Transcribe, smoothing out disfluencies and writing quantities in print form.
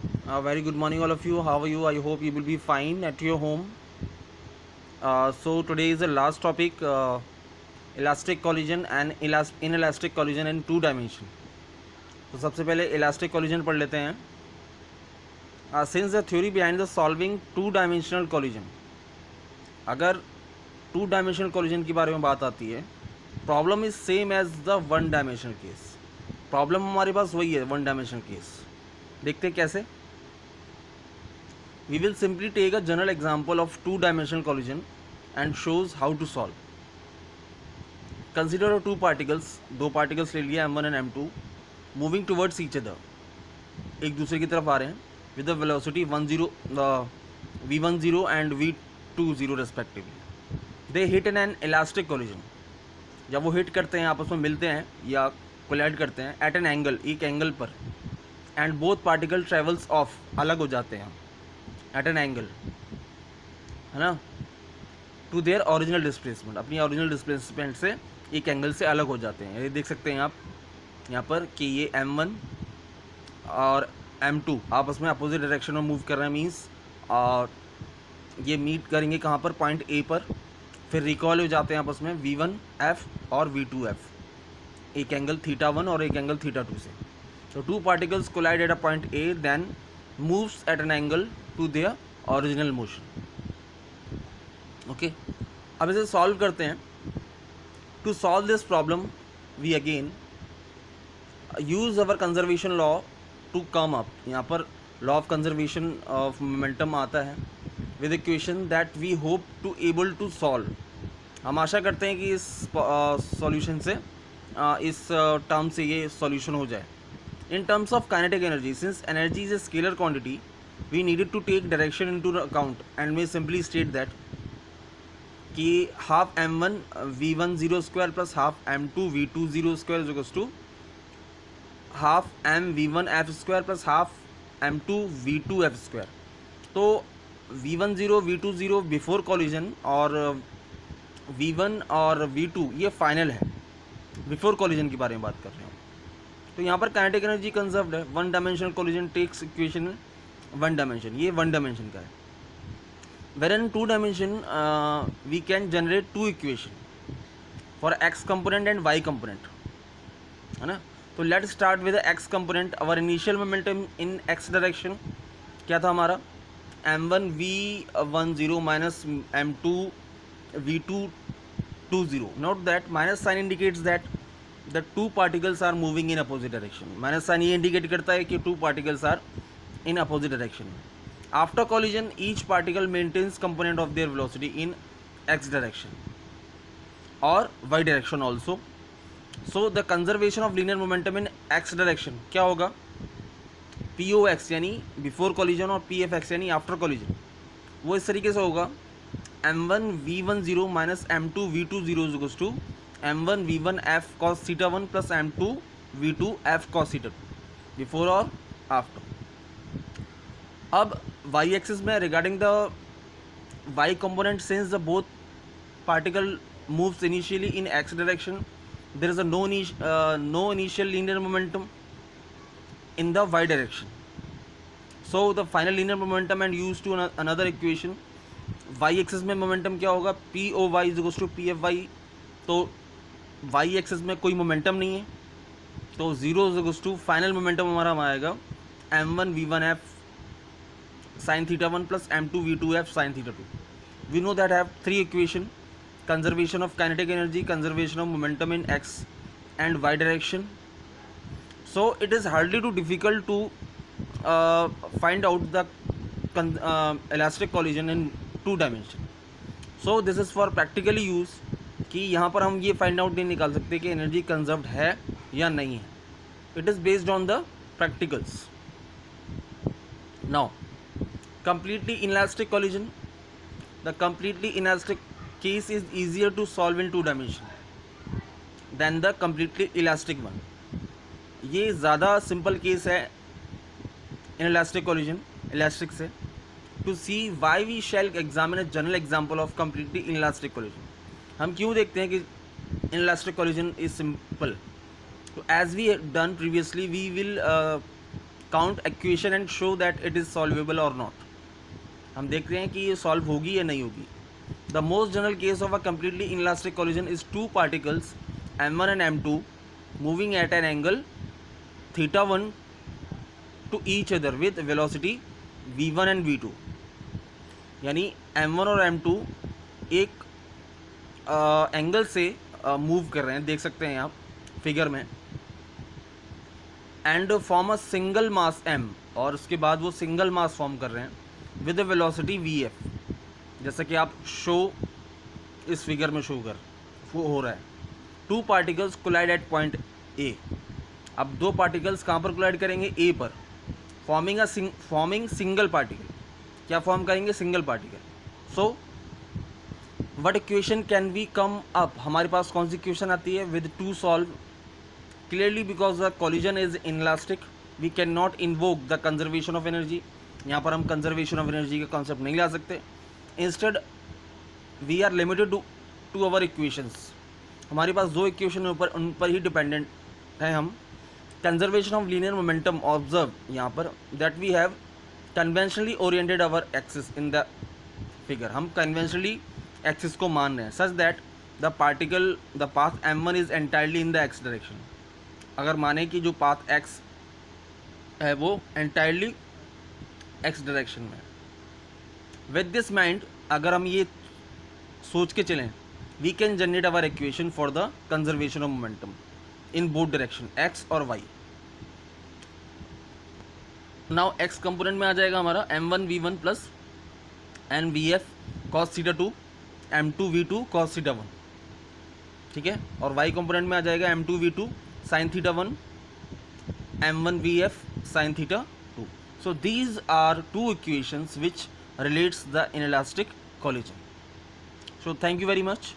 Very good morning, all of you. How are you? I hope you will be fine at your home. So today is the last topic: elastic collision and inelastic collision in two dimension. तो सबसे पहले elastic collision पढ़ लेते हैं. Since the theory behind the solving two dimensional collision, अगर two dimensional collision की बारे में बात आती है, problem is same as the one dimensional case. Problem हमारे पास वही है, वन डायमेंशनल केस. देखते हैं कैसे. We will simply take a general example of two-dimensional collision and shows how to solve. Consider two particles, दो particles ले लिया m1 and m2, moving towards each other. एक दूसरे की तरफ आ रहे हैं with the velocity v10 and v20 respectively. They hit in an elastic collision. जब वो हिट करते हैं, आपस में मिलते हैं या कोलाइड करते हैं at an angle, एक एंगल पर, and both particle travels off, अलग हो जाते हैं एट एन एंगल, है ना, टू देयर ओरिजिनल डिस्प्लेसमेंट, अपनी ओरिजिनल डिस्प्लेसमेंट से एक एंगल से अलग हो जाते हैं. ये देख सकते हैं आप यहाँ पर कि ये m1 और m2 आपस में अपोजिट डायरेक्शन में मूव कर रहे हैं. मीन्स और ये मीट करेंगे कहाँ पर, पॉइंट ए पर, फिर रिकॉल हो जाते हैं आपस में v1f और v2f, एक एंगल θ1 और एक एंगल θ2 से. तो two particles collide at a point A, then moves at an angle to their original motion. Okay, अब इसे सॉल्व करते हैं. To solve this problem we again use our conservation law to come up. यहाँ पर law of conservation of momentum आता है with equation that we hope to able to solve. हम आशा करते हैं कि इस सॉल्यूशन से इस टर्म से ये सॉल्यूशन हो जाए. In terms of kinetic energy, since energy is a scalar quantity, we needed to take direction into account and may simply state that कि half m1 v10 square plus half m2 v20 square is equals to half m v1 f square plus half m2 v2 f square. तो v10 v20 before collision और v1 और v2 ये final है, before collision के बारे में बात कर रहे हैं. तो यहाँ पर काइनेटिक एनर्जी कंजर्व्ड है. One dimensional collision takes equation one dimension, ये वन डायमेंशन का है. Where in two dimension we can generate two equation for X component and Y component, है ना. तो let start with X component. Our initial momentum in X direction क्या था हमारा, m1 v10 minus m2 v220. Note that minus sign indicates that the two particles are moving in opposite direction. Minus sign ये indicate करता है कि two particles are in opposite direction. After collision, each particle maintains component of their velocity in x direction or y direction also. So the conservation of linear momentum in x direction क्या होगा, pox यानी before collision और pfx यानी after collision, वो इस तरीके से होगा m1 v10 minus m2 v20 is equals to m1 v1 f cos θ1 plus m2 v2 f cos θ2, before और आफ्टर. अब y एक्सिस में regarding the y component, since the both particle moves initially in x direction, there is a no initial linear momentum in the y direction. So the final linear momentum and used to another equation. y axis में momentum क्या होगा, p o y is equals to p f y. तो Y axis में कोई momentum नहीं है, तो zero is to final momentum हमारा आएगा m1 v1 f sin θ1 plus m2 v2 f sin θ2. We know that have three equation, conservation of kinetic energy, conservation of momentum in x and y direction. So it is hardly too difficult to find out the elastic collision in two dimension. So this is for practically use, कि यहाँ पर हम ये find out नहीं निकाल सकते कि energy conserved है या नहीं है. It is based on the practicals. Now completely inelastic collision, the completely inelastic case is easier to solve in two dimension than the completely elastic one. ये ज़्यादा सिंपल केस है inelastic collision, elastic से. To see why we shall examine a general example of completely inelastic collision. हम क्यों देखते हैं कि inelastic collision is simple. So as we have done previously, we will count equation and show that it is solvable और not. हम देख रहे हैं कि ये सॉल्व होगी या नहीं होगी। The most general case of a completely inelastic collision is two particles m1 and m2 moving at an angle θ1 to each other with velocity v1 and v2। यानी m1 और m2 एक एंगल से move कर रहे हैं, देख सकते हैं आप फिगर में, and form a single mass m, और उसके बाद वो सिंगल मास फॉर्म कर रहे हैं विद वेलोसिटी vf, जैसा कि आप शो इस फिगर में शो कर वो हो रहा है। Two particles collide at point A. अब दो पार्टिकल्स कहाँ पर कोलाइड करेंगे? ए पर, फॉर्मिंग सिंगल पार्टिकल। क्या फॉर्म करेंगे? Single particle. So what equation can we come up? हमारे पास कौन सी इक्वेशन आती है with to solve? Clearly because the collision is inelastic we can not invoke the conservation of energy. यहाँ पर हम कंजर्वेशन ऑफ एनर्जी का कॉन्सेप्ट नहीं ला सकते। Instead we are limited to our equations. हमारे पास दो इक्वेशन उन पर ही डिपेंडेंट हैं हम। Conservation of linear momentum observe यहाँ पर that we have conventionally oriented our axis in the figure. हम कन्वेंशनली एक्सिस को मान रहे हैं such that the path m1 is entirely in the X direction. अगर माने कि जो पाथ x है वो एंटायरली एक्स डायरेक्शन में। विद दिस माइंड, अगर हम ये सोच के चलें, we can generate our equation for the conservation of momentum in both direction x और y। नाउ x कंपोनेंट में आ जाएगा हमारा m1 v1 plus n vf cos theta 2 m2 v2 cos theta 1, ठीक है। और y कंपोनेंट में आ जाएगा m2 v2 sin theta 1 m1 vf sin theta 2। So these are two equations which relates the inelastic collision. So thank you very much.